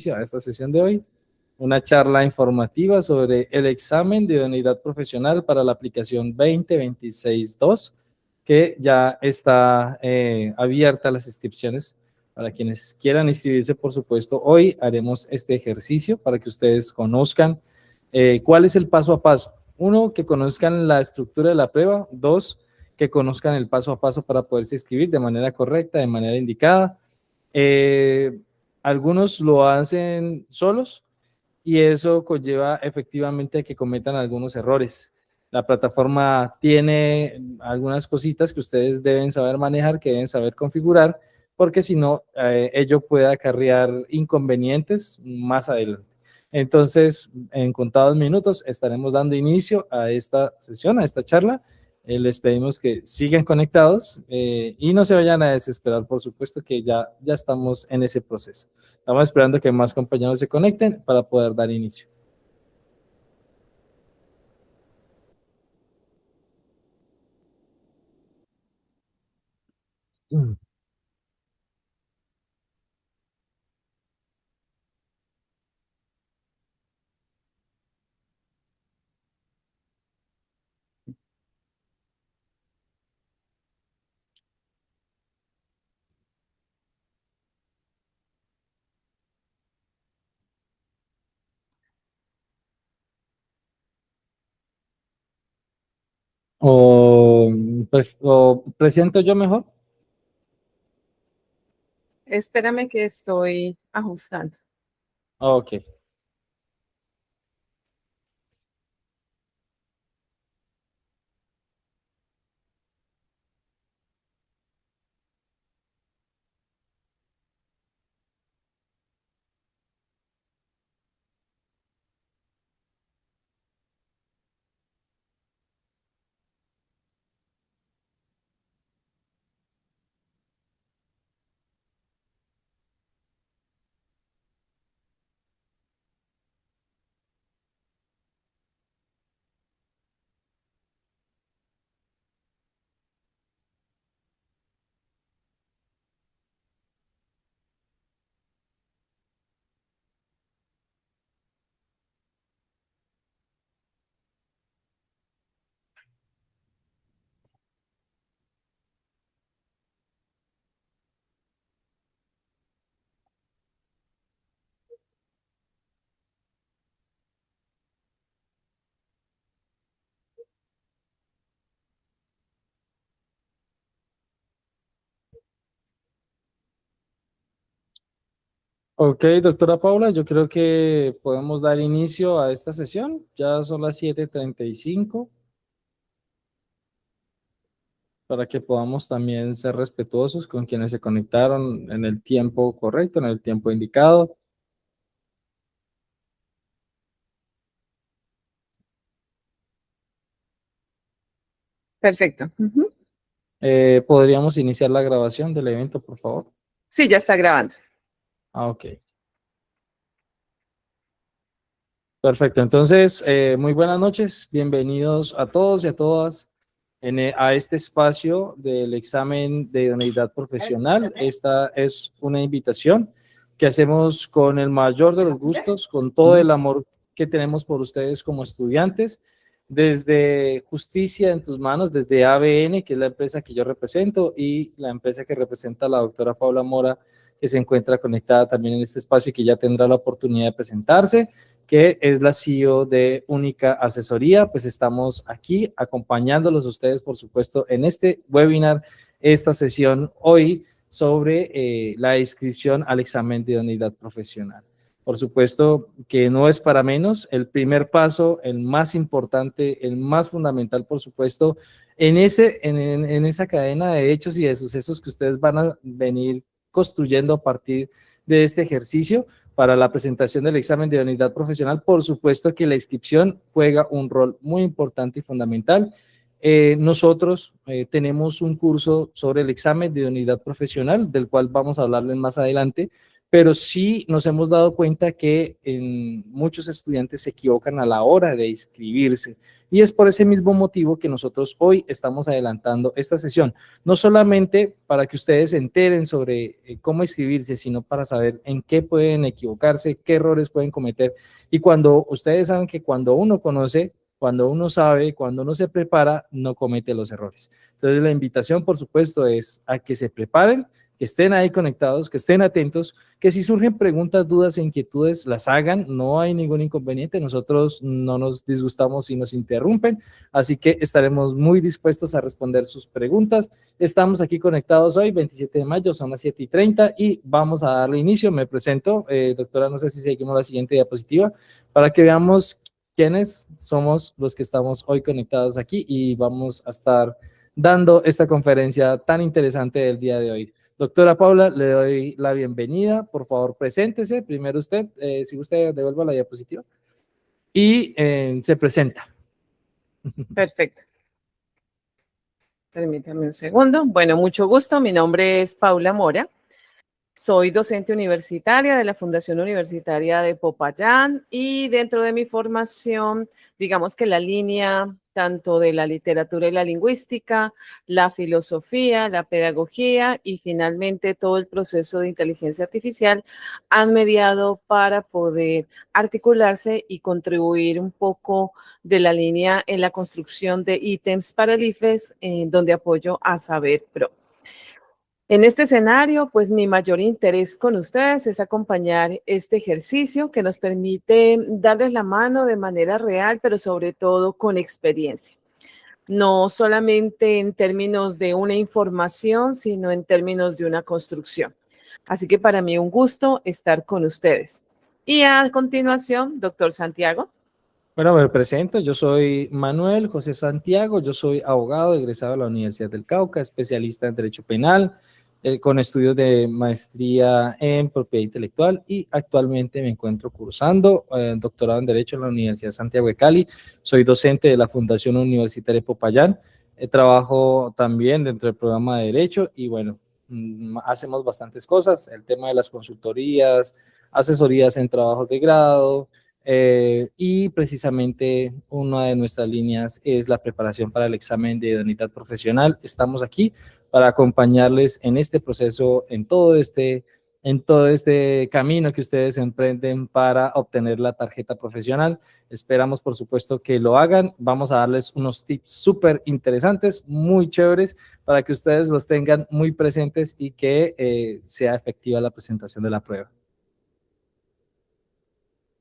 inicio a esta sesión de hoy, una charla informativa sobre el examen de idoneidad profesional para la aplicación 2026-2, que ya está abierta las inscripciones para quienes quieran inscribirse. Por supuesto, hoy haremos este ejercicio para que ustedes conozcan cuál es el paso a paso. Uno, que conozcan la estructura de la prueba. Dos, que conozcan el paso a paso para poderse inscribir de manera correcta, de manera indicada. Algunos lo hacen solos y eso conlleva efectivamente a que cometan algunos errores. La plataforma tiene algunas cositas que ustedes deben saber manejar, que deben saber configurar, porque si no, ello puede acarrear inconvenientes más adelante. Entonces, en contados minutos estaremos dando inicio a esta sesión, a esta charla. Les pedimos que sigan conectados y no se vayan a desesperar, por supuesto que ya estamos en ese proceso. Estamos esperando que más compañeros se conecten para poder dar inicio. O presento yo mejor. Espérame que estoy ajustando. Ok. Ok, doctora Paula, yo creo que podemos dar inicio a esta sesión. Ya son las 7:35, para que podamos también ser respetuosos con quienes se conectaron en el tiempo correcto, en el tiempo indicado. Perfecto. ¿Podríamos iniciar la grabación del evento, por favor? Sí, ya está grabando. Ok. Perfecto, entonces, muy buenas noches, bienvenidos a todos y a todas a este espacio del examen de idoneidad profesional. Esta es una invitación que hacemos con el mayor de los gustos, con todo el amor que tenemos por ustedes como estudiantes, desde Justicia en tus manos, desde ABN, que es la empresa que yo represento, y la empresa que representa la doctora Paula Mora, que se encuentra conectada también en este espacio y que ya tendrá la oportunidad de presentarse, que es la CEO de Única Asesoría. Pues estamos aquí acompañándolos a ustedes, por supuesto, en este webinar, esta sesión hoy sobre la inscripción al examen de idoneidad profesional. Por supuesto que no es para menos, el primer paso, el más importante, el más fundamental, por supuesto, en esa cadena de hechos y de sucesos que ustedes van a venir construyendo a partir de este ejercicio para la presentación del examen de idoneidad profesional. Por supuesto que la inscripción juega un rol muy importante y fundamental. Nosotros tenemos un curso sobre el examen de idoneidad profesional, del cual vamos a hablarles más adelante, pero sí nos hemos dado cuenta que muchos estudiantes se equivocan a la hora de inscribirse Y es por ese mismo motivo que nosotros hoy estamos adelantando esta sesión, no solamente para que ustedes se enteren sobre cómo inscribirse, sino para saber en qué pueden equivocarse, qué errores pueden cometer. Y cuando ustedes saben que cuando uno conoce, cuando uno sabe, cuando uno se prepara, no comete los errores. Entonces la invitación, por supuesto, es a que se preparen, que estén ahí conectados, que estén atentos, que si surgen preguntas, dudas e inquietudes, las hagan, no hay ningún inconveniente, nosotros no nos disgustamos si nos interrumpen, así que estaremos muy dispuestos a responder sus preguntas. Estamos aquí conectados hoy, 27 de mayo, son las 7:30 y vamos a darle inicio. Me presento, doctora, no sé si seguimos la siguiente diapositiva, para que veamos quiénes somos los que estamos hoy conectados aquí y vamos a estar dando esta conferencia tan interesante del día de hoy. Doctora Paula, le doy la bienvenida. Por favor, preséntese. Primero usted, si usted devuelva la diapositiva. Y se presenta. Perfecto. Permítame un segundo. Bueno, mucho gusto. Mi nombre es Paula Mora. Soy docente universitaria de la Fundación Universitaria de Popayán y dentro de mi formación, digamos que la línea tanto de la literatura y la lingüística, la filosofía, la pedagogía y finalmente todo el proceso de inteligencia artificial han mediado para poder articularse y contribuir un poco de la línea en la construcción de ítems para el IFES, donde apoyo a Saber Pro. En este escenario, pues mi mayor interés con ustedes es acompañar este ejercicio que nos permite darles la mano de manera real, pero sobre todo con experiencia. No solamente en términos de una información, sino en términos de una construcción. Así que para mí un gusto estar con ustedes. Y a continuación, doctor Santiago. Bueno, me presento, yo soy Manuel José Santiago, yo soy abogado egresado de la Universidad del Cauca, especialista en Derecho Penal, con estudios de maestría en Propiedad Intelectual y actualmente me encuentro cursando doctorado en Derecho en la Universidad de Santiago de Cali. Soy docente de la Fundación Universitaria de Popayán, trabajo también dentro del programa de Derecho y bueno, hacemos bastantes cosas, el tema de las consultorías, asesorías en trabajos de grado, y precisamente una de nuestras líneas es la preparación para el examen de idoneidad profesional. Estamos aquí para acompañarles en este proceso, en todo este camino que ustedes emprenden para obtener la tarjeta profesional. Esperamos, por supuesto, que lo hagan. Vamos a darles unos tips súper interesantes, muy chéveres, para que ustedes los tengan muy presentes y que sea efectiva la presentación de la prueba.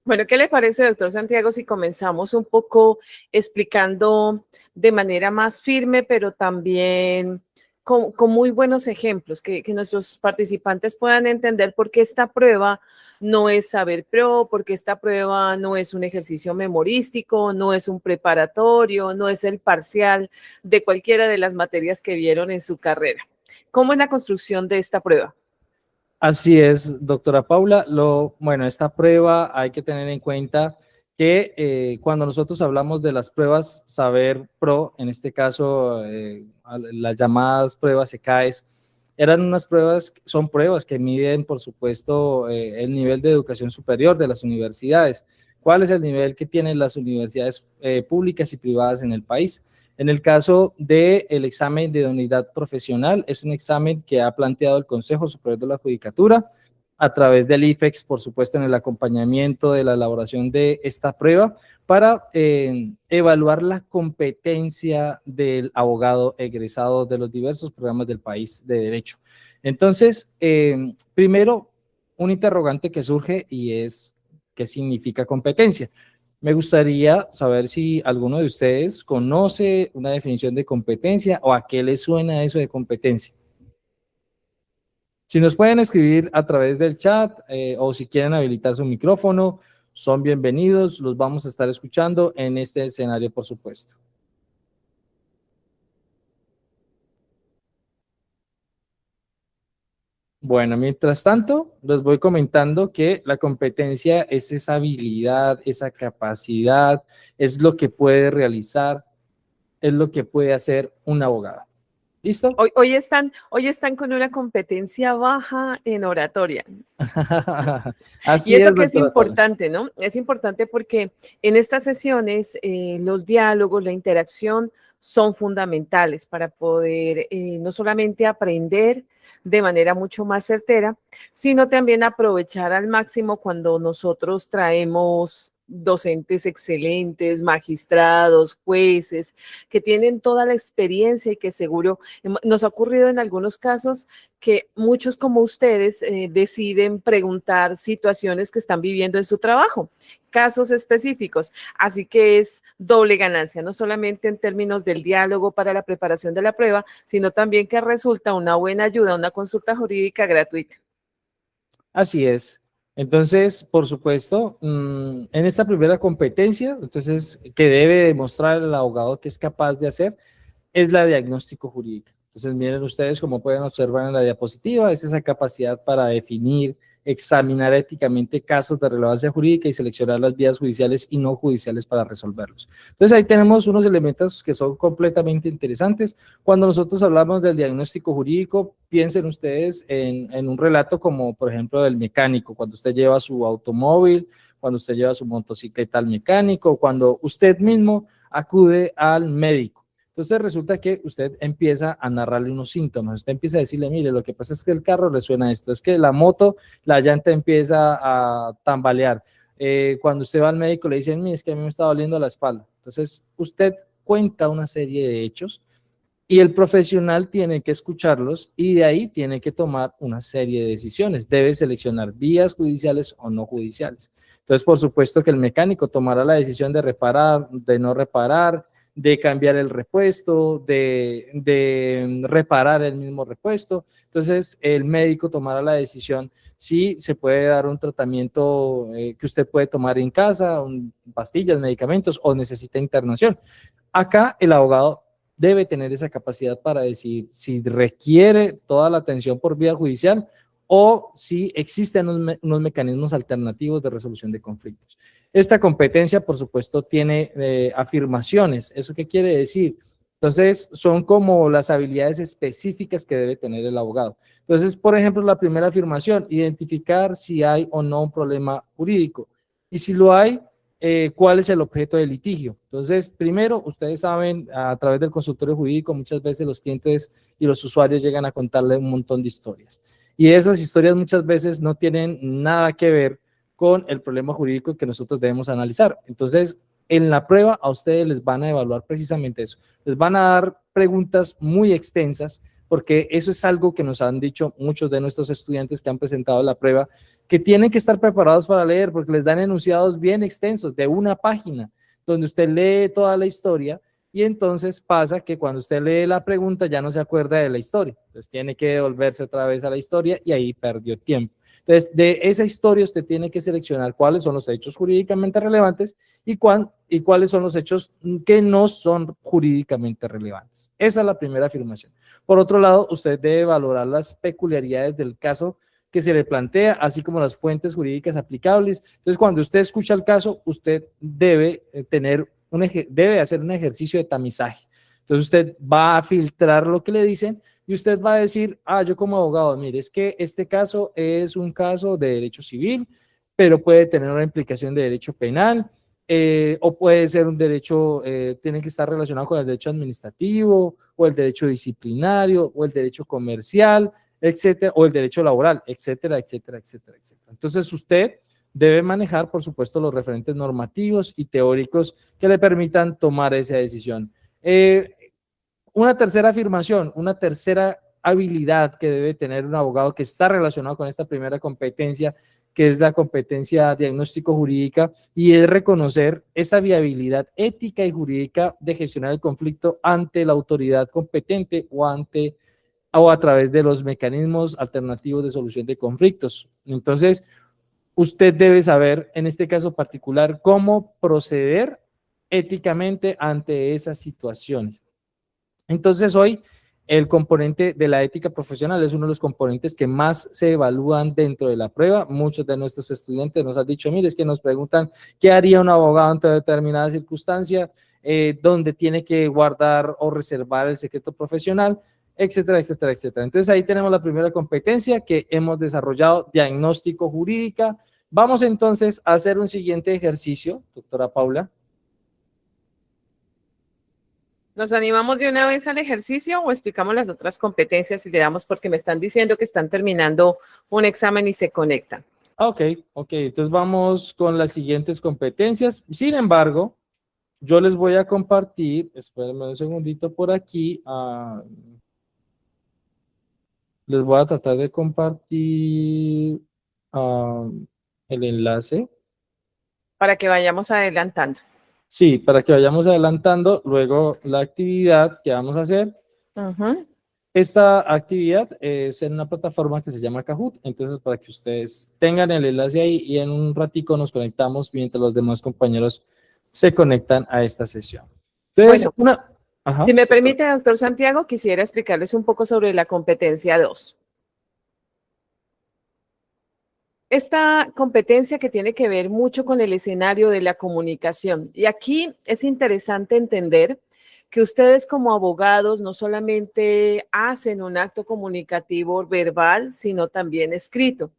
Bueno, ¿qué le parece, doctor Santiago, si comenzamos un poco explicando de manera más firme, pero también con muy buenos ejemplos, que nuestros participantes puedan entender por qué esta prueba no es Saber Pro, por qué esta prueba no es un ejercicio memorístico, no es un preparatorio, no es el parcial de cualquiera de las materias que vieron en su carrera? ¿Cómo es la construcción de esta prueba? Así es, doctora Paula. Bueno, esta prueba hay que tener en cuenta que cuando nosotros hablamos de las pruebas Saber Pro, en este caso las llamadas pruebas ECAES, eran unas pruebas, son pruebas que miden, por supuesto, el nivel de educación superior de las universidades. ¿Cuál es el nivel que tienen las universidades públicas y privadas en el país? En el caso del examen de idoneidad profesional, es un examen que ha planteado el Consejo Superior de la Judicatura a través del IFEX, por supuesto, en el acompañamiento de la elaboración de esta prueba para evaluar la competencia del abogado egresado de los diversos programas del país de derecho. Entonces, primero, un interrogante que surge y es, ¿qué significa competencia? Me gustaría saber si alguno de ustedes conoce una definición de competencia o a qué le suena eso de competencia. Si nos pueden escribir a través del chat o si quieren habilitar su micrófono, son bienvenidos, los vamos a estar escuchando en este escenario, por supuesto. Bueno, mientras tanto, les voy comentando que la competencia es esa habilidad, esa capacidad, es lo que puede realizar, es lo que puede hacer un abogado. ¿Listo? Hoy están con una competencia baja en oratoria. Y Así eso es, que es doctora Paula. importante, ¿no? Es importante porque en estas sesiones los diálogos, la interacción son fundamentales para poder no solamente aprender de manera mucho más certera, sino también aprovechar al máximo cuando nosotros traemos docentes excelentes, magistrados, jueces, que tienen toda la experiencia y que seguro nos ha ocurrido en algunos casos que muchos como ustedes deciden preguntar situaciones que están viviendo en su trabajo, casos específicos. Así que es doble ganancia, no solamente en términos del diálogo para la preparación de la prueba, sino también que resulta una buena ayuda, una consulta jurídica gratuita. Así es. Entonces, por supuesto, en esta primera competencia, entonces, que debe demostrar el abogado que es capaz de hacer, es la diagnóstico jurídica. Entonces, miren ustedes, como pueden observar en la diapositiva, es esa capacidad para definir, examinar éticamente casos de relevancia jurídica y seleccionar las vías judiciales y no judiciales para resolverlos. Entonces, ahí tenemos unos elementos que son completamente interesantes. Cuando nosotros hablamos del diagnóstico jurídico, piensen ustedes en un relato como, por ejemplo, del mecánico, cuando usted lleva su automóvil, cuando usted lleva su motocicleta al mecánico, cuando usted mismo acude al médico. Entonces resulta que usted empieza a narrarle unos síntomas, usted empieza a decirle, mire, lo que pasa es que el carro le suena esto, es que la moto, la llanta empieza a tambalear. Cuando usted va al médico le dicen, mire, es que a mí me está doliendo la espalda. Entonces usted cuenta una serie de hechos y el profesional tiene que escucharlos y de ahí tiene que tomar una serie de decisiones. Debe seleccionar vías judiciales o no judiciales. Entonces, por supuesto que el mecánico tomará la decisión de reparar, de no reparar, de cambiar el repuesto, de reparar el mismo repuesto. Entonces, el médico tomará la decisión si se puede dar un tratamiento que usted puede tomar en casa, pastillas, medicamentos o necesita internación. Acá el abogado debe tener esa capacidad para decidir si requiere toda la atención por vía judicial o si existen unos mecanismos alternativos de resolución de conflictos. Esta competencia, por supuesto, tiene afirmaciones. ¿Eso qué quiere decir? Entonces, son como las habilidades específicas que debe tener el abogado. Entonces, por ejemplo, la primera afirmación, identificar si hay o no un problema jurídico. Y si lo hay, cuál es el objeto del litigio. Entonces, primero, ustedes saben, a través del consultorio jurídico, muchas veces los clientes y los usuarios llegan a contarle un montón de historias. Y esas historias muchas veces no tienen nada que ver con el problema jurídico que nosotros debemos analizar. Entonces, en la prueba a ustedes les van a evaluar precisamente eso. Les van a dar preguntas muy extensas, porque eso es algo que nos han dicho muchos de nuestros estudiantes que han presentado la prueba, que tienen que estar preparados para leer, porque les dan enunciados bien extensos de una página, donde usted lee toda la historia y entonces pasa que cuando usted lee la pregunta ya no se acuerda de la historia. Entonces tiene que devolverse otra vez a la historia y ahí perdió tiempo. Entonces, de esa historia usted tiene que seleccionar cuáles son los hechos jurídicamente relevantes y cuáles son los hechos que no son jurídicamente relevantes. Esa es la primera afirmación. Por otro lado, usted debe valorar las peculiaridades del caso que se le plantea, así como las fuentes jurídicas aplicables. Entonces, cuando usted escucha el caso, usted debe debe hacer un ejercicio de tamizaje. Entonces, usted va a filtrar lo que le dicen y usted va a decir, yo como abogado, mire, es que este caso es un caso de derecho civil, pero puede tener una implicación de derecho penal, o puede ser un derecho, tiene que estar relacionado con el derecho administrativo, o el derecho disciplinario, o el derecho comercial, etcétera, o el derecho laboral, etcétera, etcétera, etcétera, etcétera. Entonces usted debe manejar, por supuesto, los referentes normativos y teóricos que le permitan tomar esa decisión. Una tercera afirmación, una tercera habilidad que debe tener un abogado que está relacionado con esta primera competencia, que es la competencia diagnóstico jurídica, y es reconocer esa viabilidad ética y jurídica de gestionar el conflicto ante la autoridad competente o a través de los mecanismos alternativos de solución de conflictos. Entonces, usted debe saber, en este caso particular, cómo proceder éticamente ante esas situaciones. Entonces, hoy el componente de la ética profesional es uno de los componentes que más se evalúan dentro de la prueba. Muchos de nuestros estudiantes nos han dicho, mire, es que nos preguntan qué haría un abogado ante determinada circunstancia, dónde tiene que guardar o reservar el secreto profesional. etcétera, etcétera, etcétera. Entonces ahí tenemos la primera competencia que hemos desarrollado, diagnóstico jurídica. Vamos entonces a hacer un siguiente ejercicio, doctora Paula. ¿Nos animamos de una vez al ejercicio o explicamos las otras competencias y le damos porque me están diciendo que están terminando un examen y se conectan? Ok, entonces vamos con las siguientes competencias. Sin embargo, yo les voy a compartir, espérenme un segundito por aquí, les voy a tratar de compartir el enlace. Para que vayamos adelantando. Sí, para que vayamos adelantando luego la actividad que vamos a hacer. Esta actividad es en una plataforma que se llama Kahoot, entonces para que ustedes tengan el enlace ahí y en un ratico nos conectamos mientras los demás compañeros se conectan a esta sesión. Entonces, bueno, si me permite, doctor Santiago, quisiera explicarles un poco sobre la competencia 2. Esta competencia que tiene que ver mucho con el escenario de la comunicación. Y aquí es interesante entender que ustedes como abogados no solamente hacen un acto comunicativo verbal, sino también escrito.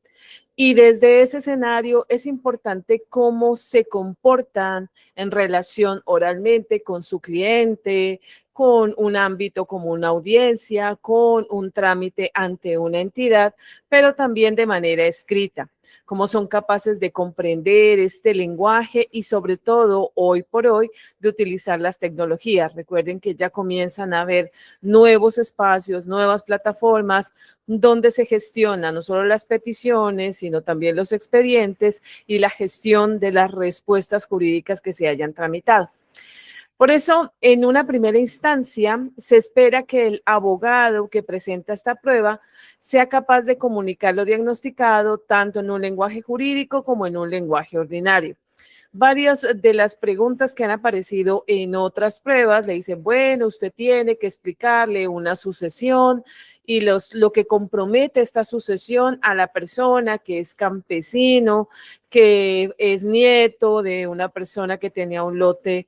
Y desde ese escenario es importante cómo se comportan en relación oralmente con su cliente, con un ámbito como una audiencia, con un trámite ante una entidad, pero también de manera escrita. Cómo son capaces de comprender este lenguaje y sobre todo hoy por hoy de utilizar las tecnologías. Recuerden que ya comienzan a haber nuevos espacios, nuevas plataformas donde se gestionan no solo las peticiones, sino también los expedientes y la gestión de las respuestas jurídicas que se hayan tramitado. Por eso, en una primera instancia, se espera que el abogado que presenta esta prueba sea capaz de comunicar lo diagnosticado tanto en un lenguaje jurídico como en un lenguaje ordinario. Varias de las preguntas que han aparecido en otras pruebas le dicen, bueno, usted tiene que explicarle una sucesión y lo que compromete esta sucesión a la persona que es campesino, que es nieto de una persona que tenía un lote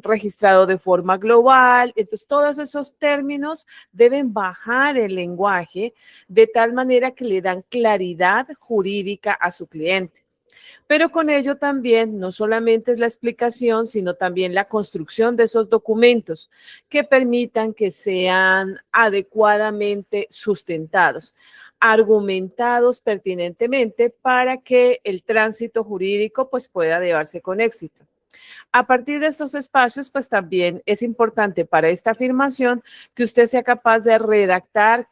registrado de forma global. Entonces, todos esos términos deben bajar el lenguaje de tal manera que le dan claridad jurídica a su cliente. Pero con ello también no solamente es la explicación, sino también la construcción de esos documentos que permitan que sean adecuadamente sustentados, argumentados pertinentemente para que el tránsito jurídico pues pueda llevarse con éxito. A partir de estos espacios, pues también es importante para esta afirmación que usted sea capaz de redactar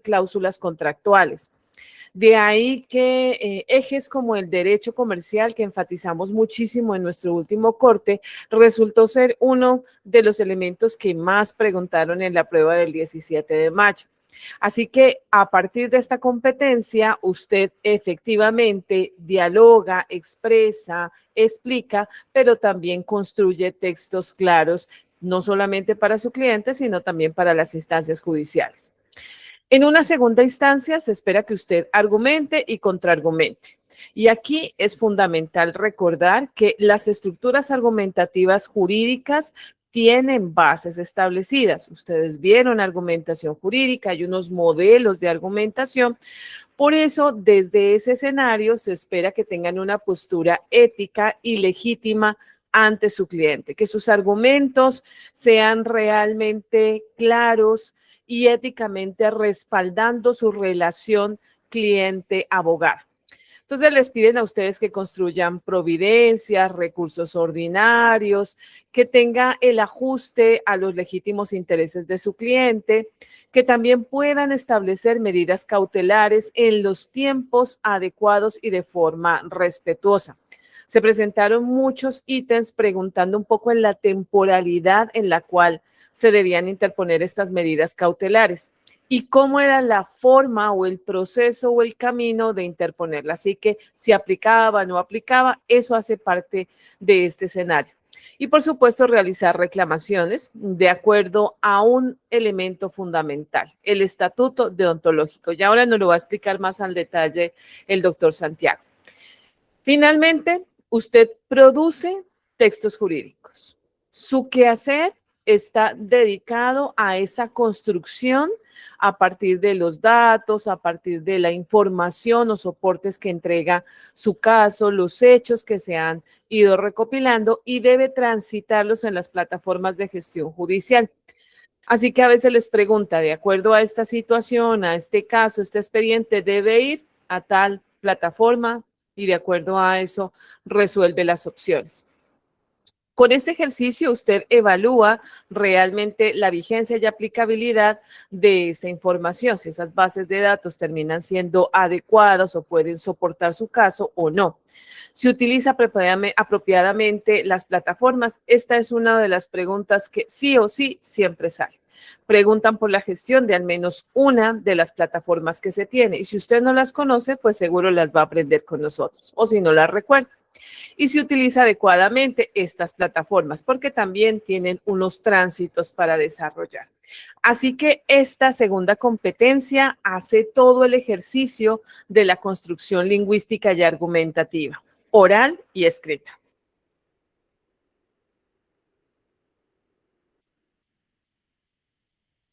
cláusulas contractuales. De ahí que ejes como el derecho comercial, que enfatizamos muchísimo en nuestro último corte, resultó ser uno de los elementos que más preguntaron en la prueba del 17 de mayo. Así que a partir de esta competencia, usted efectivamente dialoga, expresa, explica, pero también construye textos claros, no solamente para su cliente, sino también para las instancias judiciales. En una segunda instancia, se espera que usted argumente y contraargumente. Y aquí es fundamental recordar que las estructuras argumentativas jurídicas tienen bases establecidas. Ustedes vieron argumentación jurídica, hay unos modelos de argumentación. Por eso, desde ese escenario, se espera que tengan una postura ética y legítima ante su cliente, que sus argumentos sean realmente claros y éticamente respaldando su relación cliente-abogado. Entonces les piden a ustedes que construyan providencias, recursos ordinarios, que tenga el ajuste a los legítimos intereses de su cliente, que también puedan establecer medidas cautelares en los tiempos adecuados y de forma respetuosa. Se presentaron muchos ítems preguntando un poco en la temporalidad en la cual se debían interponer estas medidas cautelares y cómo era la forma o el proceso o el camino de interponerla. Así que si aplicaba o no aplicaba, eso hace parte de este escenario. Y por supuesto, realizar reclamaciones de acuerdo a un elemento fundamental, el estatuto deontológico. Y ahora nos lo va a explicar más al detalle el doctor Santiago. Finalmente, usted produce textos jurídicos. Su quehacer está dedicado a esa construcción a partir de los datos, a partir de la información o soportes que entrega su caso, los hechos que se han ido recopilando y debe transitarlos en las plataformas de gestión judicial. Así que a veces les pregunta, de acuerdo a esta situación, a este caso, este expediente debe ir a tal plataforma y de acuerdo a eso resuelve las opciones. Con este ejercicio usted evalúa realmente la vigencia y aplicabilidad de esta información, si esas bases de datos terminan siendo adecuadas o pueden soportar su caso o no. Si utiliza apropiadamente las plataformas, esta es una de las preguntas que sí o sí siempre sale. Preguntan por la gestión de al menos una de las plataformas que se tiene y si usted no las conoce, pues seguro las va a aprender con nosotros o si no las recuerda. Y si utiliza adecuadamente estas plataformas, porque también tienen unos tránsitos para desarrollar. Así que esta segunda competencia hace todo el ejercicio de la construcción lingüística y argumentativa, oral y escrita.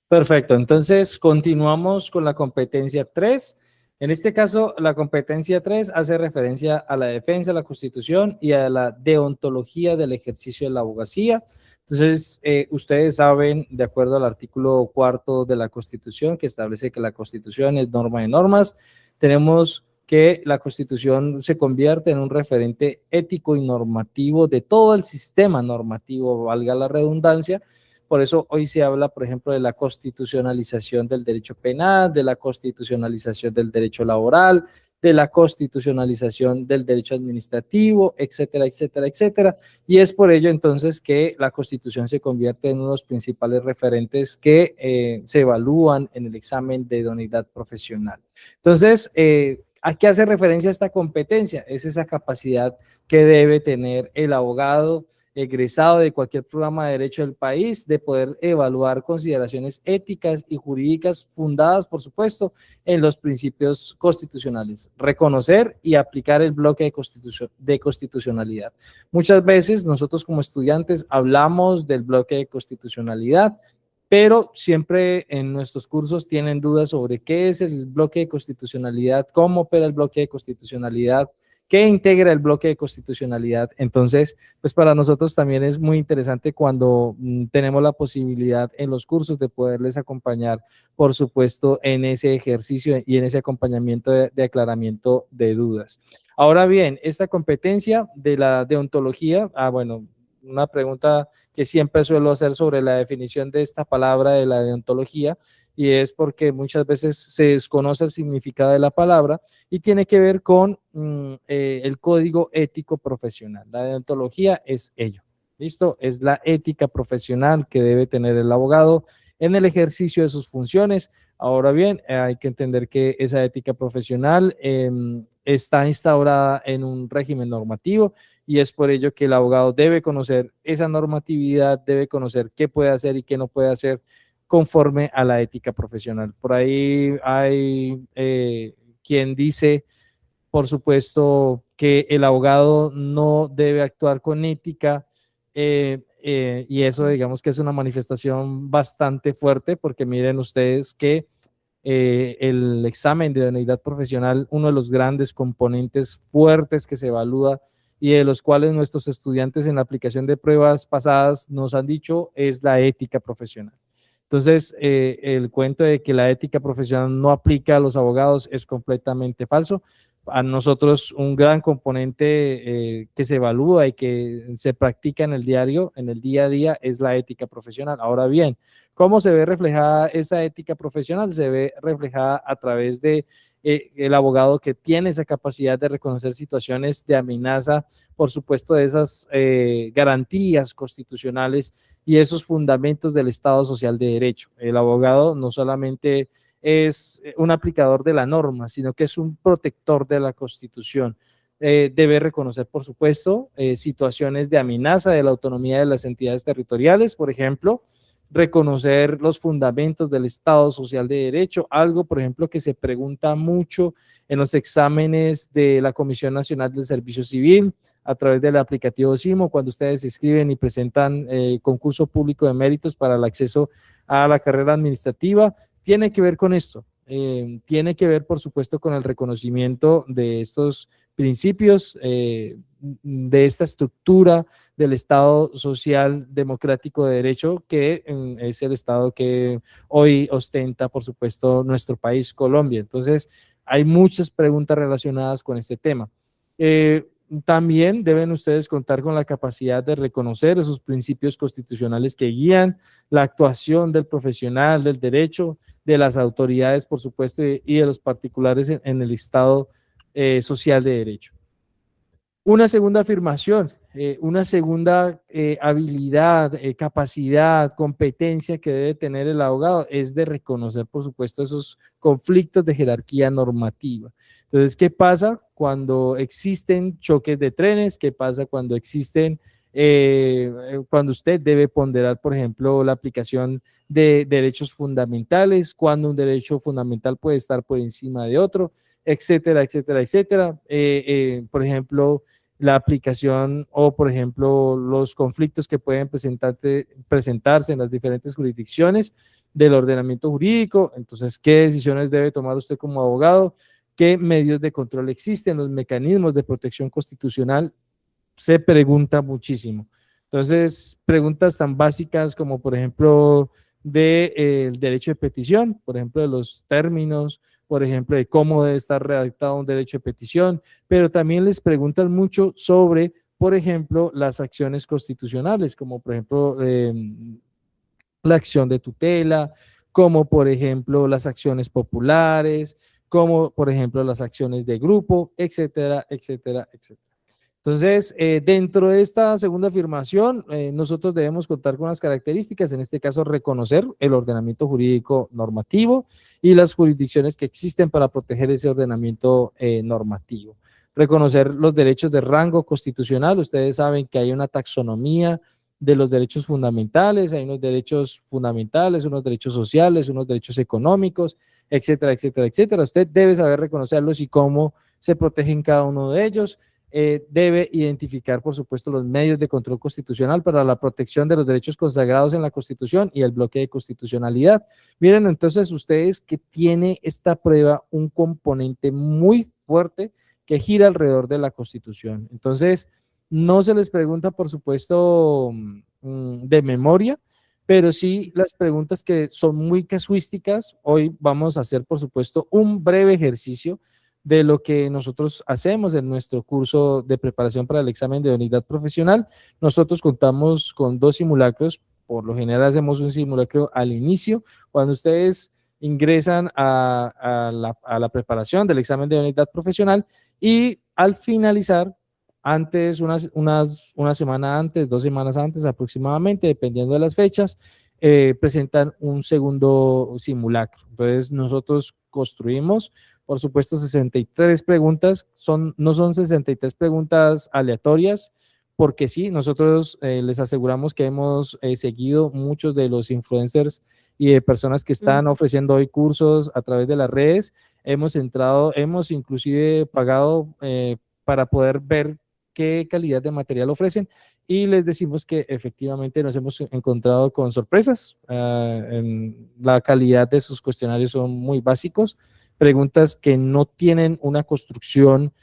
Perfecto, entonces continuamos con la competencia 3. En este caso, la competencia 3 hace referencia a la defensa de la Constitución y a la deontología del ejercicio de la abogacía. Entonces, ustedes saben, de acuerdo al artículo 4 de la Constitución, que establece que la Constitución es norma de normas, tenemos que la Constitución se convierte en un referente ético y normativo de todo el sistema normativo, valga la redundancia. Por eso hoy se habla, por ejemplo, de la constitucionalización del derecho penal, de la constitucionalización del derecho laboral, de la constitucionalización del derecho administrativo, etcétera, etcétera, etcétera. Y es por ello entonces que la Constitución se convierte en uno de los principales referentes que se evalúan en el examen de idoneidad profesional. Entonces, ¿a qué hace referencia esta competencia? Es esa capacidad que debe tener el abogado egresado de cualquier programa de derecho del país, de poder evaluar consideraciones éticas y jurídicas fundadas, por supuesto, en los principios constitucionales, reconocer y aplicar el bloque de constitucionalidad. Muchas veces nosotros como estudiantes hablamos del bloque de constitucionalidad, pero siempre en nuestros cursos tienen dudas sobre qué es el bloque de constitucionalidad, cómo opera el bloque de constitucionalidad, qué integra el bloque de constitucionalidad. Entonces, pues para nosotros también es muy interesante cuando tenemos la posibilidad en los cursos de poderles acompañar, por supuesto, en ese ejercicio y en ese acompañamiento de aclaramiento de dudas. Ahora bien, esta competencia de la deontología, bueno, una pregunta que siempre suelo hacer sobre la definición de esta palabra de la deontología, y es porque muchas veces se desconoce el significado de la palabra y tiene que ver con el código ético profesional. La deontología es ello, ¿listo? Es la ética profesional que debe tener el abogado en el ejercicio de sus funciones. Ahora bien, hay que entender que esa ética profesional está instaurada en un régimen normativo y es por ello que el abogado debe conocer esa normatividad, debe conocer qué puede hacer y qué no puede hacer conforme a la ética profesional. Por ahí hay quien dice, por supuesto, que el abogado no debe actuar con ética y eso digamos que es una manifestación bastante fuerte porque miren ustedes que el examen de idoneidad profesional, uno de los grandes componentes fuertes que se evalúa y de los cuales nuestros estudiantes en la aplicación de pruebas pasadas nos han dicho es la ética profesional. Entonces, el cuento de que la ética profesional no aplica a los abogados es completamente falso. A nosotros un gran componente que se evalúa y que se practica en el diario, en el día a día, es la ética profesional. Ahora bien, ¿cómo se ve reflejada esa ética profesional? Se ve reflejada a través de el abogado que tiene esa capacidad de reconocer situaciones de amenaza, por supuesto, de esas garantías constitucionales y esos fundamentos del Estado social de derecho. El abogado no solamente es un aplicador de la norma, sino que es un protector de la Constitución. Debe reconocer, por supuesto, situaciones de amenaza de la autonomía de las entidades territoriales, por ejemplo, reconocer los fundamentos del Estado Social de Derecho, algo, por ejemplo, que se pregunta mucho en los exámenes de la Comisión Nacional del Servicio Civil, a través del aplicativo SIMO, cuando ustedes escriben y presentan concurso público de méritos para el acceso a la carrera administrativa, tiene que ver con esto, tiene que ver, por supuesto, con el reconocimiento de estos principios, de esta estructura del Estado Social Democrático de Derecho, que es el Estado que hoy ostenta, por supuesto, nuestro país, Colombia. Entonces, hay muchas preguntas relacionadas con este tema. También deben ustedes contar con la capacidad de reconocer esos principios constitucionales que guían la actuación del profesional del derecho, de las autoridades, por supuesto, y de los particulares en el Estado social de derecho. Una segunda afirmación, una segunda habilidad, capacidad, competencia que debe tener el abogado es de reconocer, por supuesto, esos conflictos de jerarquía normativa. Entonces, ¿qué pasa cuando existen choques de trenes? ¿Qué pasa cuando existen, cuando usted debe ponderar, por ejemplo, la aplicación de derechos fundamentales, cuando un derecho fundamental puede estar por encima de otro, etcétera, etcétera, etcétera? Por ejemplo, la aplicación o, por ejemplo, los conflictos que pueden presentarse en las diferentes jurisdicciones del ordenamiento jurídico. Entonces, ¿qué decisiones debe tomar usted como abogado? ¿Qué medios de control existen? Los mecanismos de protección constitucional se pregunta muchísimo. Entonces, preguntas tan básicas como, por ejemplo, del derecho de petición, por ejemplo, de los términos, por ejemplo, de cómo debe estar redactado un derecho de petición, pero también les preguntan mucho sobre, por ejemplo, las acciones constitucionales, como por ejemplo, la acción de tutela, como por ejemplo las acciones populares, como por ejemplo las acciones de grupo, etcétera, etcétera, etcétera. Entonces, dentro de esta segunda afirmación, nosotros debemos contar con las características, en este caso, reconocer el ordenamiento jurídico normativo y las jurisdicciones que existen para proteger ese ordenamiento normativo. Reconocer los derechos de rango constitucional. Ustedes saben que hay una taxonomía de los derechos fundamentales, hay unos derechos fundamentales, unos derechos sociales, unos derechos económicos, etcétera, etcétera, etcétera. Usted debe saber reconocerlos y cómo se protegen cada uno de ellos. Debe identificar, por supuesto, los medios de control constitucional para la protección de los derechos consagrados en la Constitución y el bloque de constitucionalidad. Miren, entonces, ustedes que tiene esta prueba un componente muy fuerte que gira alrededor de la Constitución. Entonces, no se les pregunta, por supuesto, de memoria, pero sí las preguntas que son muy casuísticas. Hoy vamos a hacer, por supuesto, un breve ejercicio de lo que nosotros hacemos en nuestro curso de preparación para el examen de idoneidad profesional. Nosotros contamos con 2 simulacros, por lo general hacemos un simulacro al inicio, cuando ustedes ingresan a la preparación del examen de idoneidad profesional, y al finalizar, antes, una semana antes, 2 semanas antes aproximadamente, dependiendo de las fechas, presentan un segundo simulacro. Entonces nosotros construimos, por supuesto, 63 preguntas, no son 63 preguntas aleatorias, porque sí, nosotros les aseguramos que hemos seguido muchos de los influencers y de personas que están ofreciendo hoy cursos a través de las redes. Hemos inclusive pagado para poder ver qué calidad de material ofrecen, y les decimos que efectivamente nos hemos encontrado con sorpresas. La calidad de sus cuestionarios son muy básicos, preguntas que no tienen una construcción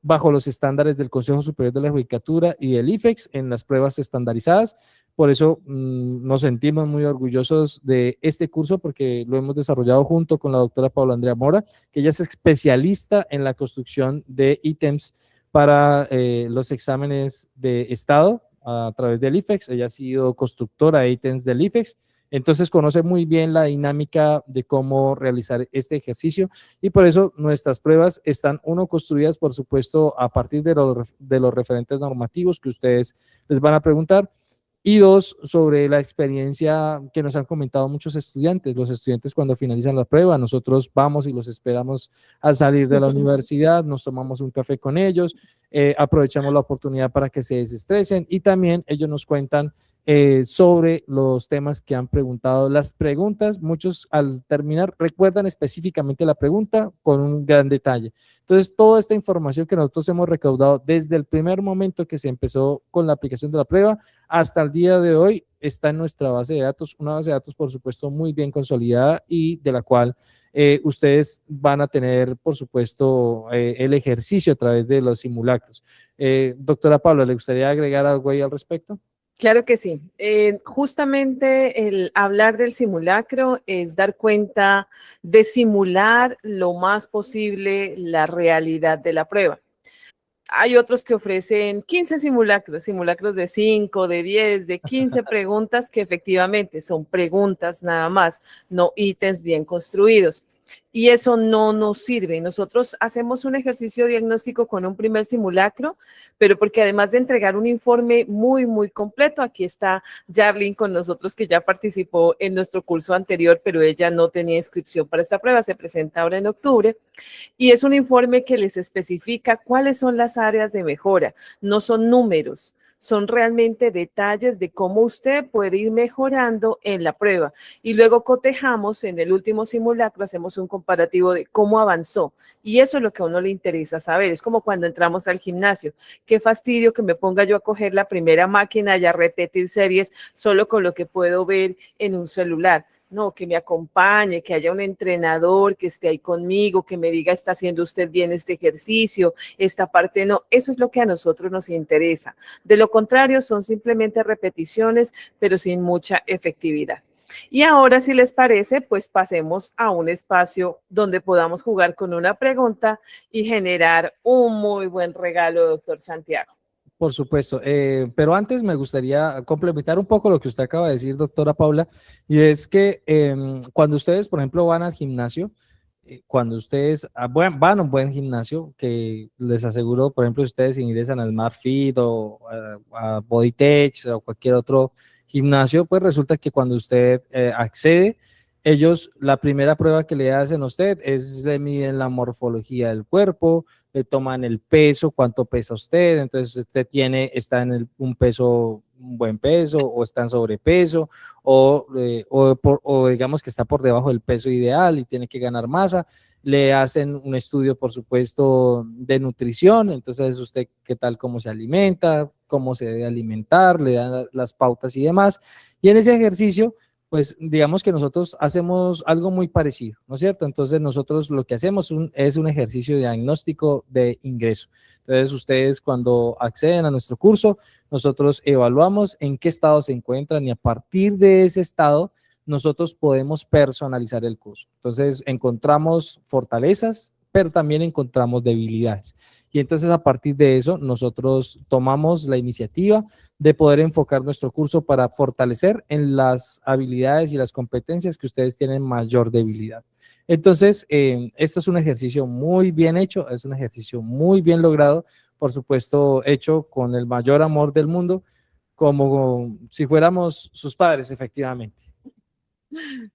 bajo los estándares del Consejo Superior de la Judicatura y del IFEX en las pruebas estandarizadas. Por eso nos sentimos muy orgullosos de este curso, porque lo hemos desarrollado junto con la doctora Paula Andrea Mora, que ella es especialista en la construcción de ítems para los exámenes de Estado a través del IFEX. Ella ha sido constructora de ítems del IFEX, entonces conoce muy bien la dinámica de cómo realizar este ejercicio, y por eso nuestras pruebas están, construidas, por supuesto, a partir de los referentes normativos que ustedes les van a preguntar, y 2, sobre la experiencia que nos han comentado muchos estudiantes. Los estudiantes, cuando finalizan la prueba, nosotros vamos y los esperamos al salir de la universidad, nos tomamos un café con ellos, aprovechamos la oportunidad para que se desestresen, y también ellos nos cuentan sobre los temas que han preguntado. Las preguntas, muchos al terminar recuerdan específicamente la pregunta con un gran detalle. Entonces, toda esta información que nosotros hemos recaudado desde el primer momento que se empezó con la aplicación de la prueba hasta el día de hoy está en nuestra base de datos, una base de datos, por supuesto, muy bien consolidada y de la cual ustedes van a tener, por supuesto, el ejercicio a través de los simulacros. Doctora Paula, ¿le gustaría agregar algo ahí al respecto? Claro que sí. Justamente el hablar del simulacro es dar cuenta de simular lo más posible la realidad de la prueba. Hay otros que ofrecen 15 simulacros, simulacros de 5, de 10, de 15 preguntas que efectivamente son preguntas nada más, no ítems bien construidos. Y eso no nos sirve. Nosotros hacemos un ejercicio diagnóstico con un primer simulacro, pero porque además de entregar un informe muy completo, aquí está Jarlene con nosotros que ya participó en nuestro curso anterior, pero ella no tenía inscripción para esta prueba, se presenta ahora en octubre. Y es un informe que les especifica cuáles son las áreas de mejora, no son números, son realmente detalles de cómo usted puede ir mejorando en la prueba. Y luego cotejamos en el último simulacro, hacemos un comparativo de cómo avanzó. Y eso es lo que a uno le interesa saber. Es como cuando entramos al gimnasio. Qué fastidio que me ponga yo a coger la primera máquina y a repetir series solo con lo que puedo ver en un celular. No, que me acompañe, que haya un entrenador que esté ahí conmigo, que me diga, está haciendo usted bien este ejercicio, esta parte no. Eso es lo que a nosotros nos interesa. De lo contrario, son simplemente repeticiones, pero sin mucha efectividad. Y ahora, si les parece, pues pasemos a un espacio donde podamos jugar con una pregunta y generar un muy buen regalo, doctor Santiago. Por supuesto, pero antes me gustaría complementar un poco lo que usted acaba de decir, doctora Paula, y es que cuando ustedes, por ejemplo, van al gimnasio, cuando ustedes van a un buen gimnasio, que les aseguro, por ejemplo, ustedes ingresan a SmartFit o a BodyTech o cualquier otro gimnasio, pues resulta que cuando usted accede, ellos, la primera prueba que le hacen a usted es le miden la morfología del cuerpo, le toman el peso, cuánto pesa usted, entonces usted está en un peso, un buen peso, o está en sobrepeso, o digamos que está por debajo del peso ideal y tiene que ganar masa. Le hacen un estudio, por supuesto, de nutrición, entonces usted qué tal, cómo se alimenta, cómo se debe alimentar, le dan las pautas y demás. Y en ese ejercicio, pues digamos que nosotros hacemos algo muy parecido, ¿no es cierto? Entonces nosotros lo que hacemos es un ejercicio de diagnóstico de ingreso. Entonces ustedes cuando acceden a nuestro curso, nosotros evaluamos en qué estado se encuentran y a partir de ese estado nosotros podemos personalizar el curso. Entonces encontramos fortalezas, pero también encontramos debilidades. Y entonces a partir de eso nosotros tomamos la iniciativa de poder enfocar nuestro curso para fortalecer en las habilidades y las competencias que ustedes tienen mayor debilidad. Entonces, esto es un ejercicio muy bien hecho, es un ejercicio muy bien logrado, por supuesto, hecho con el mayor amor del mundo, como si fuéramos sus padres, efectivamente.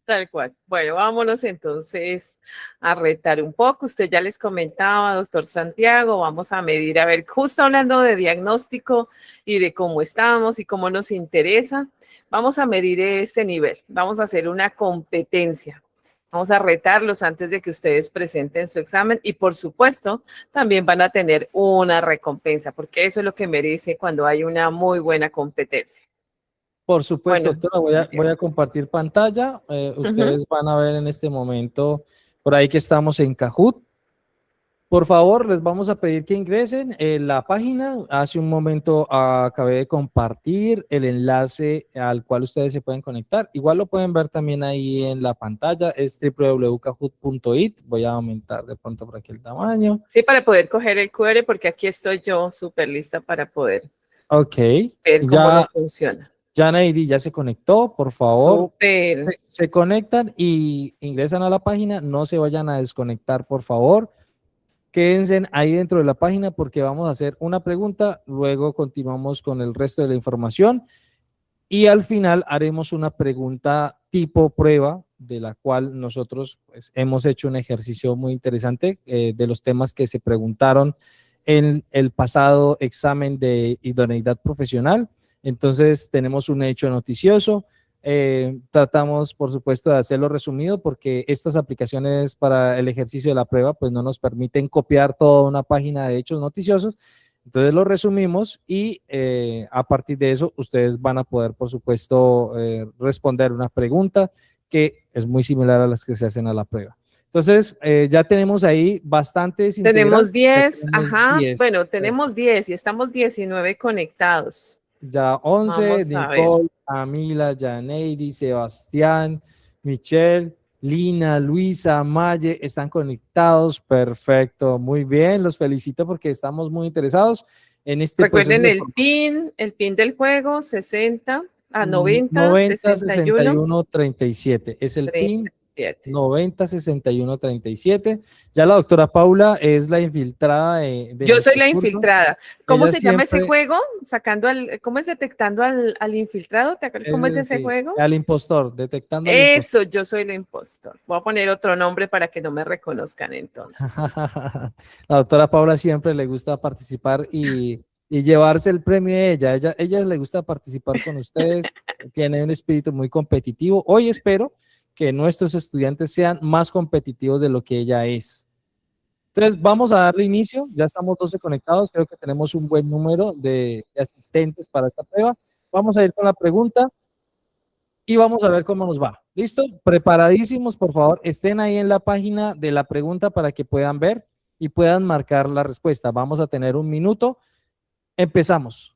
Tal cual. Bueno, vámonos entonces a retar un poco. Usted ya les comentaba, doctor Santiago, vamos a medir, a ver, justo hablando de diagnóstico y de cómo estamos y cómo nos interesa, vamos a medir este nivel. Vamos a hacer una competencia. Vamos a retarlos antes de que ustedes presenten su examen y, por supuesto, también van a tener una recompensa, porque eso es lo que merece cuando hay una muy buena competencia. Por supuesto, Bueno, doctora, voy Santiago. a compartir pantalla. Ustedes van a ver en este momento por ahí que estamos en Kahoot. Por favor, les vamos a pedir que ingresen en la página. Hace un momento acabé de compartir el enlace al cual ustedes se pueden conectar. Igual lo pueden ver también ahí en la pantalla. Es www.kahoot.it. Voy a aumentar de pronto por aquí el tamaño. Sí, para poder coger el QR, porque aquí estoy yo súper lista para poder Ok. ver cómo Ya, nos funciona. ya Neidy ya se conectó. Por favor, Súper. se conectan y ingresan a la página. No se vayan a desconectar, por favor. Quédense ahí dentro de la página porque vamos a hacer una pregunta, luego continuamos con el resto de la información y al final haremos una pregunta tipo prueba de la cual nosotros pues, hemos hecho un ejercicio muy interesante de los temas que se preguntaron en el pasado examen de idoneidad profesional. Entonces tenemos un hecho noticioso. Tratamos, por supuesto, de hacerlo resumido porque estas aplicaciones para el ejercicio de la prueba pues no nos permiten copiar toda una página de hechos noticiosos. Entonces lo resumimos y a partir de eso ustedes van a poder, por supuesto, responder una pregunta que es muy similar a las que se hacen a la prueba. Entonces, ya tenemos ahí bastantes Tenemos integrantes. 10, Tenemos ajá, 10. bueno, tenemos 10 y estamos 19 conectados. Ya 11, Vamos a ver. Nicole, Camila, Janeidi, Sebastián, Michelle, Lina, Luisa, Maye, están conectados. Perfecto, muy bien, los felicito porque estamos muy interesados en este proceso Recuerden de el pin del juego, 60 a 90, 90 61, 61 37. Es el PIN 37. 90 61 37. Ya la doctora Paula es la infiltrada de Yo soy nuestro la curso. infiltrada. ¿Cómo Ella se llama ese siempre, juego? ¿Cómo es detectando al infiltrado? ¿Te acuerdas cómo es ese sí, juego? al impostor, detectando al impostor. Eso, yo soy el impostor. Voy a poner otro nombre para que no me reconozcan entonces. La doctora Paula siempre le gusta participar y llevarse el premio de ella. Ella le gusta participar con ustedes, tiene un espíritu muy competitivo. Hoy espero que nuestros estudiantes sean más competitivos de lo que ella es. Entonces, vamos a darle inicio. Ya estamos 12 conectados. Creo que tenemos un buen número de asistentes para esta prueba. Vamos a ir con la pregunta y vamos a ver cómo nos va. ¿Listo? Preparadísimos, por favor, estén ahí en la página de la pregunta para que puedan ver y puedan marcar la respuesta. Vamos a tener un minuto. Empezamos.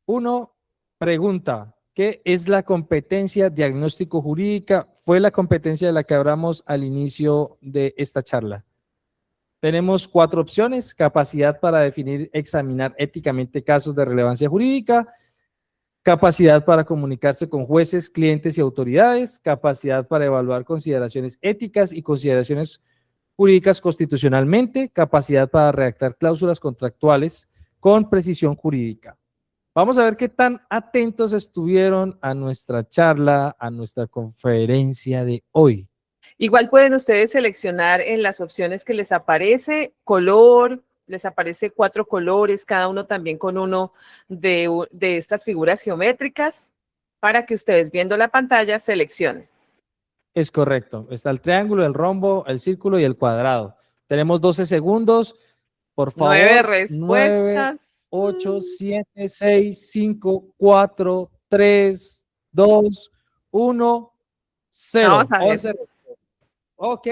1, pregunta. ¿Qué es la competencia diagnóstico jurídica? Fue la competencia de la que hablamos al inicio de esta charla. Tenemos 4 opciones: capacidad para definir, examinar éticamente casos de relevancia jurídica, capacidad para comunicarse con jueces, clientes y autoridades, capacidad para evaluar consideraciones éticas y consideraciones jurídicas constitucionalmente, capacidad para redactar cláusulas contractuales con precisión jurídica. Vamos a ver qué tan atentos estuvieron a nuestra charla, a nuestra conferencia de hoy. Igual pueden ustedes seleccionar en las opciones que les aparece color, les aparece 4 colores, cada uno también con uno de estas figuras geométricas, para que ustedes viendo la pantalla seleccionen. Es correcto. Está el triángulo, el rombo, el círculo y el cuadrado. Tenemos 12 segundos. Por 9 favor, 9, respuestas. 8, 7, 6, 5, 4, 3, 2, 1, Vamos 0. a ver. 11. Ok,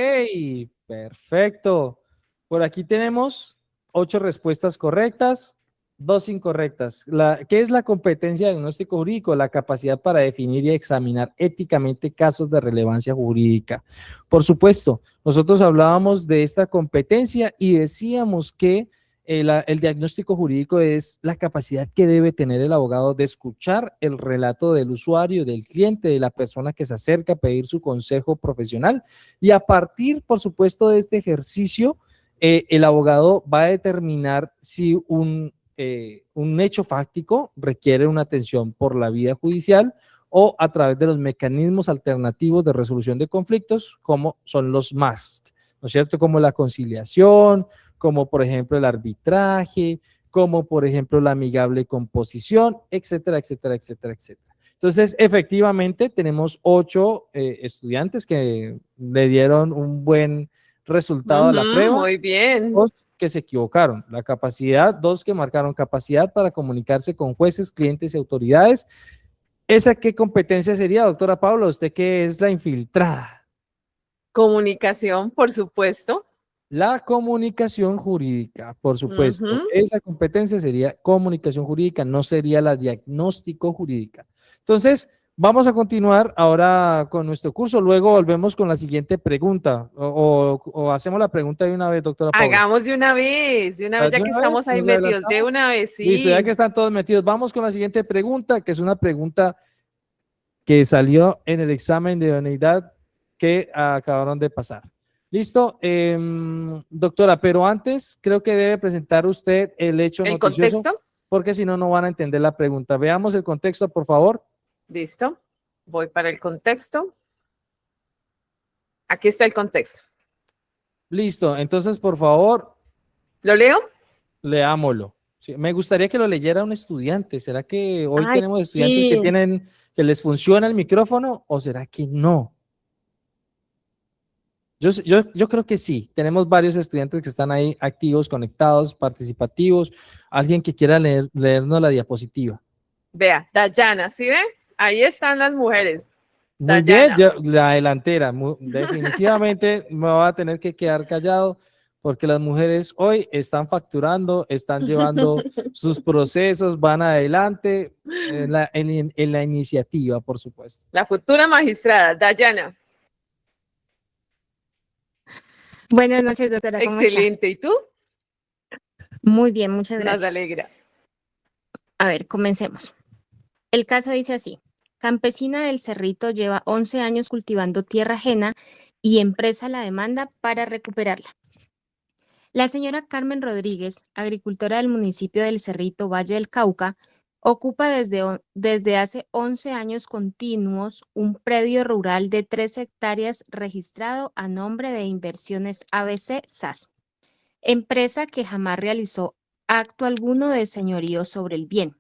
perfecto. Por aquí tenemos 8 respuestas correctas, 2 incorrectas. ¿Qué es la competencia de diagnóstico jurídico? La capacidad para definir y examinar éticamente casos de relevancia jurídica. Por supuesto, nosotros hablábamos de esta competencia y decíamos que el diagnóstico jurídico es la capacidad que debe tener el abogado de escuchar el relato del usuario, del cliente, de la persona que se acerca a pedir su consejo profesional. Y a partir, por supuesto, de este ejercicio, el abogado va a determinar si un hecho fáctico requiere una atención por la vía judicial o a través de los mecanismos alternativos de resolución de conflictos, como son los MASC, ¿no es cierto? Como la conciliación, como por ejemplo el arbitraje, como por ejemplo la amigable composición, etcétera, etcétera, etcétera, etcétera. Entonces, efectivamente, tenemos 8 estudiantes que le dieron un buen resultado a la prueba, Muy bien. 2 que se equivocaron, la capacidad, 2 que marcaron capacidad para comunicarse con jueces, clientes y autoridades. ¿Esa qué competencia sería, doctora Paula? Usted que es la infiltrada. Comunicación, por supuesto. La comunicación jurídica, por supuesto. Ujú. Esa competencia sería comunicación jurídica, no sería la diagnóstico jurídica. Entonces, vamos a continuar ahora con nuestro curso. Luego volvemos con la siguiente pregunta. O hacemos la pregunta de una vez, doctora Paula. Hagamos de una vez, ya ¿De que una vez? estamos ahí ¿Nos metidos, de adelantamos? una vez, Listo, ya que sí. están todos metidos, vamos con la siguiente pregunta, que es una pregunta que salió en el examen de idoneidad que acabaron de pasar. Listo, doctora, pero antes creo que debe presentar usted el hecho ¿El noticioso, contexto? porque si no, no van a entender la pregunta. Veamos el contexto, por favor. Listo. Voy para el contexto. Aquí está el contexto. Listo, entonces por favor, ¿Lo leo? leámoslo. Sí, me gustaría que lo leyera un estudiante. ¿Será que hoy Ay, tenemos estudiantes que sí. tienen, que les funciona el micrófono o será que no? Yo creo que sí. Tenemos varios estudiantes que están ahí activos, conectados, participativos. Alguien que quiera leernos la diapositiva. Vea, Dayana, ¿sí ve? Ahí están las mujeres. Muy bien, Dayana. la delantera. Definitivamente me voy a tener que quedar callado porque las mujeres hoy están facturando, están llevando sus procesos, van adelante en la iniciativa, por supuesto. La futura magistrada, Dayana. Buenas noches, doctora, ¿cómo está? Excelente. ¿Y tú? Muy bien, muchas Nos gracias. alegra. A ver, comencemos. El caso dice así. Campesina del Cerrito lleva 11 años cultivando tierra ajena y empresa la demanda para recuperarla. La señora Carmen Rodríguez, agricultora del municipio del Cerrito, Valle del Cauca, ocupa desde hace 11 años continuos un predio rural de 3 hectáreas registrado a nombre de Inversiones ABC SAS, empresa que jamás realizó acto alguno de señorío sobre el bien.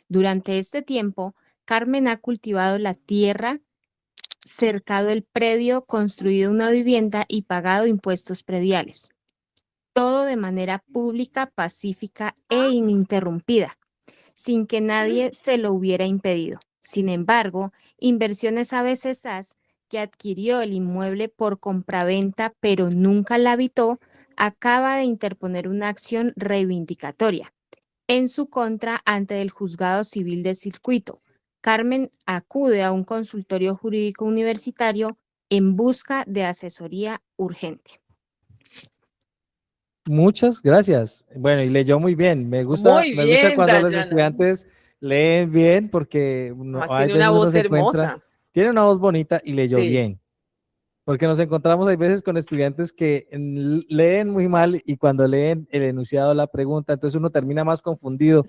Durante este tiempo, Carmen ha cultivado la tierra, cercado el predio, construido una vivienda y pagado impuestos prediales. Todo de manera pública, pacífica e ininterrumpida, sin que nadie se lo hubiera impedido. Sin embargo, Inversiones ABC SAS, que adquirió el inmueble por compraventa pero nunca la habitó, acaba de interponer una acción reivindicatoria en su contra ante el Juzgado Civil de Circuito. Carmen acude a un consultorio jurídico universitario en busca de asesoría urgente. Muchas gracias. Bueno, y leyó muy bien. Muy Me gusta bien, cuando los Dayana. estudiantes leen bien porque Además, hay tiene una veces uno voz se encuentra, hermosa. tiene una voz bonita y leyó Sí. bien. Porque nos encontramos, hay veces con estudiantes que leen muy mal y cuando leen el enunciado de la pregunta, entonces uno termina más confundido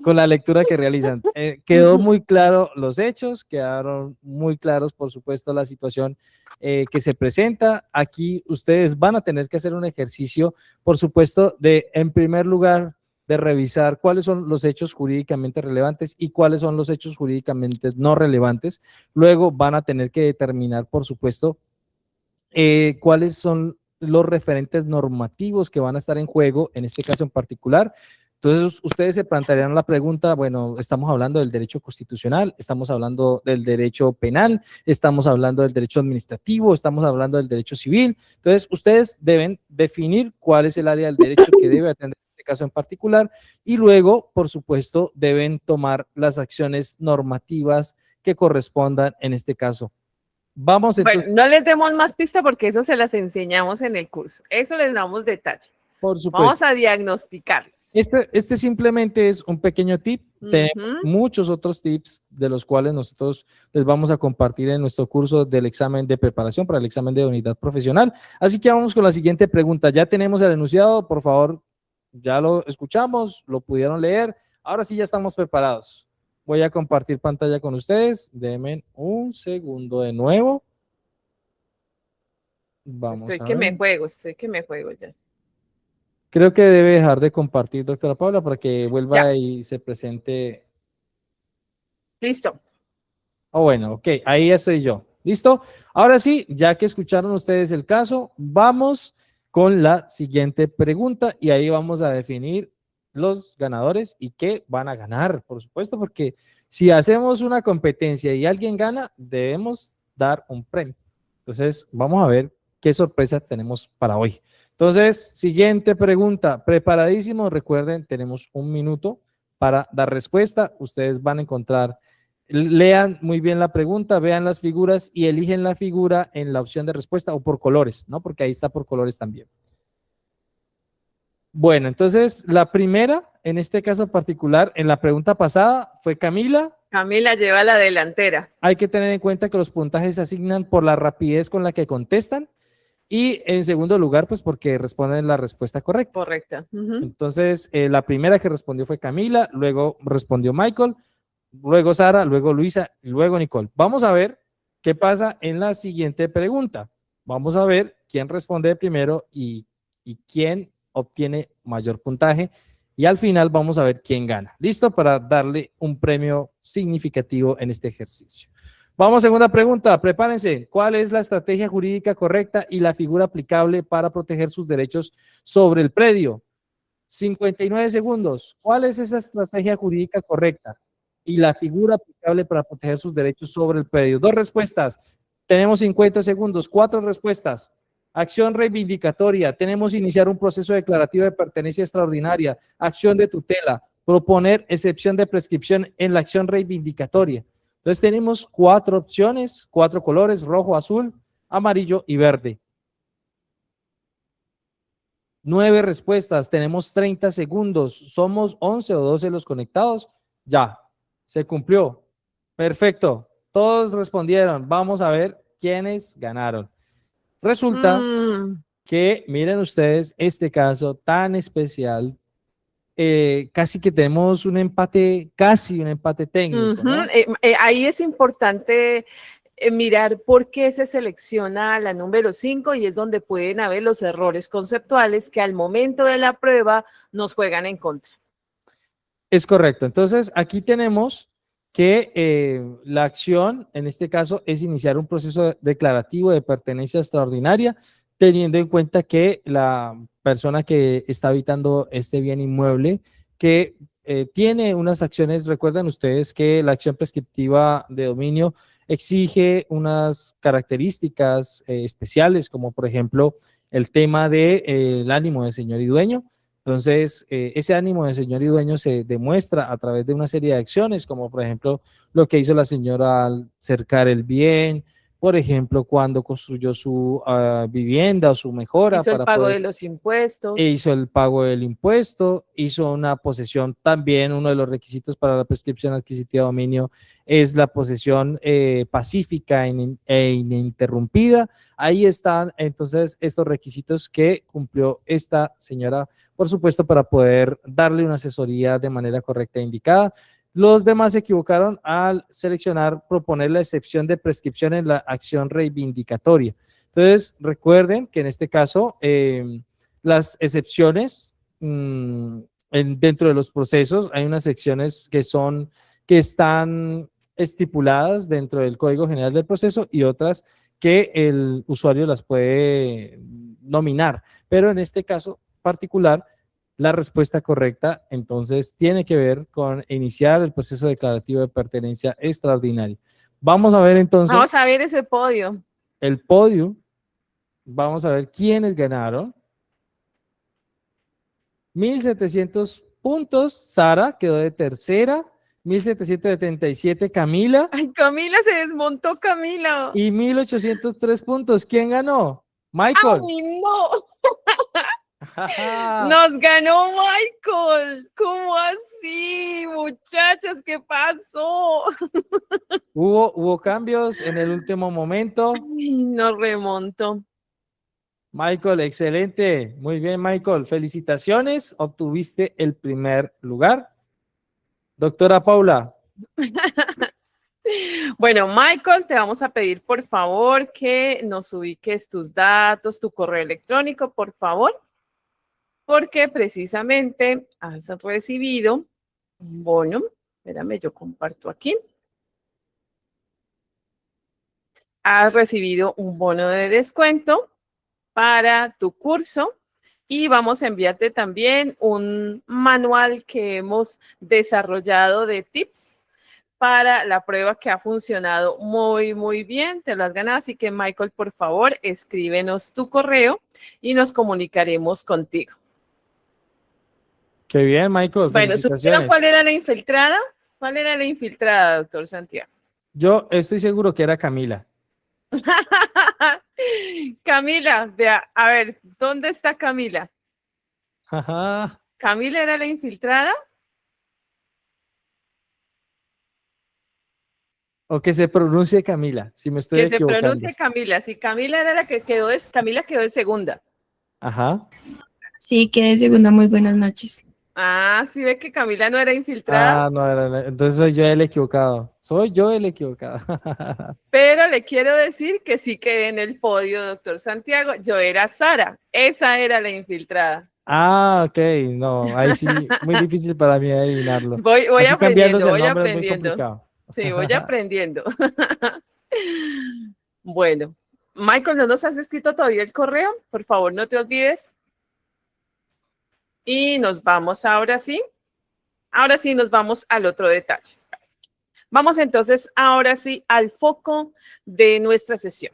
con la lectura que realizan. Quedó muy claro los hechos, quedaron muy claros, por supuesto, la situación que se presenta. Aquí ustedes van a tener que hacer un ejercicio, por supuesto, en primer lugar, de revisar cuáles son los hechos jurídicamente relevantes y cuáles son los hechos jurídicamente no relevantes. Luego van a tener que determinar, por supuesto, cuáles son los referentes normativos que van a estar en juego en este caso en particular. Entonces, ustedes se plantearán la pregunta, bueno, estamos hablando del derecho constitucional, estamos hablando del derecho penal, estamos hablando del derecho administrativo, estamos hablando del derecho civil. Entonces, ustedes deben definir cuál es el área del derecho que debe atender este caso en particular y luego, por supuesto, deben tomar las acciones normativas que correspondan en este caso. Vamos Bueno, entonces, no les demos más pista porque eso se las enseñamos en el curso. Eso les damos detalle. por supuesto. Vamos a diagnosticarlos. Este simplemente es un pequeño tip. Tenemos Ujú. muchos otros tips de los cuales nosotros les vamos a compartir en nuestro curso del examen de preparación para el examen de unidad profesional. Así que vamos con la siguiente pregunta. Ya tenemos el enunciado, por favor, ya lo escuchamos, lo pudieron leer. Ahora sí ya estamos preparados. Voy a compartir pantalla con ustedes. Denme un segundo de nuevo. Vamos a ver. Estoy que me juego ya. Creo que debe dejar de compartir, doctora Paula, para que Ya, vuelva y se presente. listo. Oh, bueno, ok, ahí estoy yo. ¿Listo? Ahora sí, ya que escucharon ustedes el caso, vamos con la siguiente pregunta y ahí vamos a definir los ganadores y qué van a ganar, por supuesto, porque si hacemos una competencia y alguien gana, debemos dar un premio. Entonces, vamos a ver qué sorpresas tenemos para hoy. Entonces, siguiente pregunta. Preparadísimos. Recuerden, tenemos un minuto para dar respuesta. Ustedes van a encontrar, lean muy bien la pregunta, vean las figuras y eligen la figura en la opción de respuesta o por colores, ¿no? Porque ahí está por colores también. Bueno, entonces la primera, en este caso particular, en la pregunta pasada fue Camila. Camila lleva la delantera. Hay que tener en cuenta que los puntajes se asignan por la rapidez con la que contestan y en segundo lugar, pues porque responden la respuesta correcta. Correcta. Entonces, la primera que respondió fue Camila, luego respondió Michael, luego Sara, luego Luisa y luego Nicole. Vamos a ver qué pasa en la siguiente pregunta. Vamos a ver quién responde primero y quién obtiene mayor puntaje. Y al final vamos a ver quién gana. ¿Listo? Para darle un premio significativo en este ejercicio. Vamos a segunda pregunta. Prepárense. ¿Cuál es la estrategia jurídica correcta y la figura aplicable para proteger sus derechos sobre el predio? 59 segundos. ¿Cuál es esa estrategia jurídica correcta y la figura aplicable para proteger sus derechos sobre el predio? Dos respuestas. Tenemos 50 segundos. Cuatro respuestas. Acción reivindicatoria. Tenemos iniciar un proceso declarativo de pertenencia extraordinaria. Acción de tutela. Proponer excepción de prescripción en la acción reivindicatoria. Entonces tenemos cuatro opciones, cuatro colores: rojo, azul, amarillo y verde. 9 respuestas, tenemos 30 segundos. ¿Somos 11 o 12 los conectados? Ya, se cumplió. Perfecto, todos respondieron. Vamos a ver quiénes ganaron. Resulta que, miren ustedes, este caso tan especial, casi que tenemos un empate, casi un empate técnico, ¿no? Ahí es importante mirar por qué se selecciona la número 5 y es donde pueden haber los errores conceptuales que al momento de la prueba nos juegan en contra. Es correcto. Entonces, aquí tenemos que la acción, en este caso, es iniciar un proceso declarativo de pertenencia extraordinaria, teniendo en cuenta que la persona que está habitando este bien inmueble, que tiene unas acciones, recuerdan ustedes que la acción prescriptiva de dominio exige unas características especiales, como por ejemplo el tema del ánimo de señor y dueño. Entonces, ese ánimo de señor y dueño se demuestra a través de una serie de acciones, como por ejemplo lo que hizo la señora al cercar el bien, por ejemplo, cuando construyó su vivienda o su mejora. Hizo el pago de los impuestos. Hizo el pago del impuesto, hizo una posesión también. Uno de los requisitos para la prescripción adquisitiva de dominio es la posesión pacífica e ininterrumpida. Ahí están entonces estos requisitos que cumplió esta señora, por supuesto, para poder darle una asesoría de manera correcta e indicada. Los demás se equivocaron al seleccionar, proponer la excepción de prescripción en la acción reivindicatoria. Entonces, recuerden que en este caso, las excepciones dentro de los procesos, hay unas secciones que están estipuladas dentro del Código General del Proceso y otras que el usuario las puede nominar. Pero en este caso particular, la respuesta correcta, entonces, tiene que ver con iniciar el proceso declarativo de pertenencia extraordinaria. Vamos a ver entonces. Vamos a ver ese podio. El podio. Vamos a ver quiénes ganaron. 1.700 puntos. Sara quedó de tercera. 1.777 Camila. Ay, Camila, se desmontó Camila. Y 1.803 puntos. ¿Quién ganó? Michael. ¡Ay, no! Nos ganó Michael. ¿Cómo así, muchachas? ¿Qué pasó? Hubo cambios en el último momento. Ay, nos remontó. Michael, excelente. Muy bien, Michael. Felicitaciones. Obtuviste el primer lugar. Doctora Paula. Bueno, Michael, te vamos a pedir, por favor, que nos ubiques tus datos, tu correo electrónico, por favor. Porque precisamente has recibido un bono. Espérame, yo comparto aquí. Has recibido un bono de descuento para tu curso y vamos a enviarte también un manual que hemos desarrollado de tips para la prueba que ha funcionado muy, muy bien. Te lo has ganado, así que Michael, por favor, escríbenos tu correo y nos comunicaremos contigo. Qué bien, Michael. Bueno, ¿supieron cuál era la infiltrada? ¿Cuál era la infiltrada, doctor Santiago? Yo estoy seguro que era Camila. Camila, vea, a ver, ¿dónde está Camila? Ajá. ¿Camila era la infiltrada? O que se pronuncie Camila, si me estoy equivocando. Que se pronuncie Camila. Si Camila era la que quedó, Camila quedó de segunda. Ajá. Sí, quedé segunda. Muy buenas noches. Ah, sí ve que Camila no era infiltrada, Ah, no, entonces soy yo el equivocado. Soy yo el equivocado. pero le quiero decir que sí quedé en el podio, doctor Santiago. Yo era Sara, esa era la infiltrada. Ah, ok, no, ahí sí, muy difícil para mí adivinarlo. Voy Así cambiándose aprendiendo, el voy nombre es muy aprendiendo. complicado. Sí, voy aprendiendo. Bueno, Michael, ¿no nos has escrito todavía el correo? Por favor, no te olvides. Y nos vamos ahora sí nos vamos al otro detalle. Vamos entonces ahora sí al foco de nuestra sesión.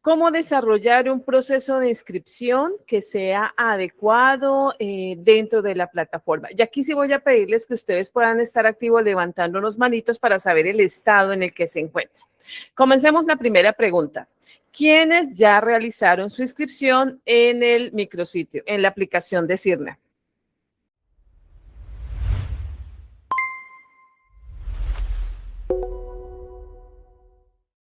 ¿Cómo desarrollar un proceso de inscripción que sea adecuado dentro de la plataforma? Y aquí sí voy a pedirles que ustedes puedan estar activos levantando unos manitos para saber el estado en el que se encuentran. Comencemos la primera pregunta. ¿Quiénes ya realizaron su inscripción en el micrositio, en la aplicación de Sirna?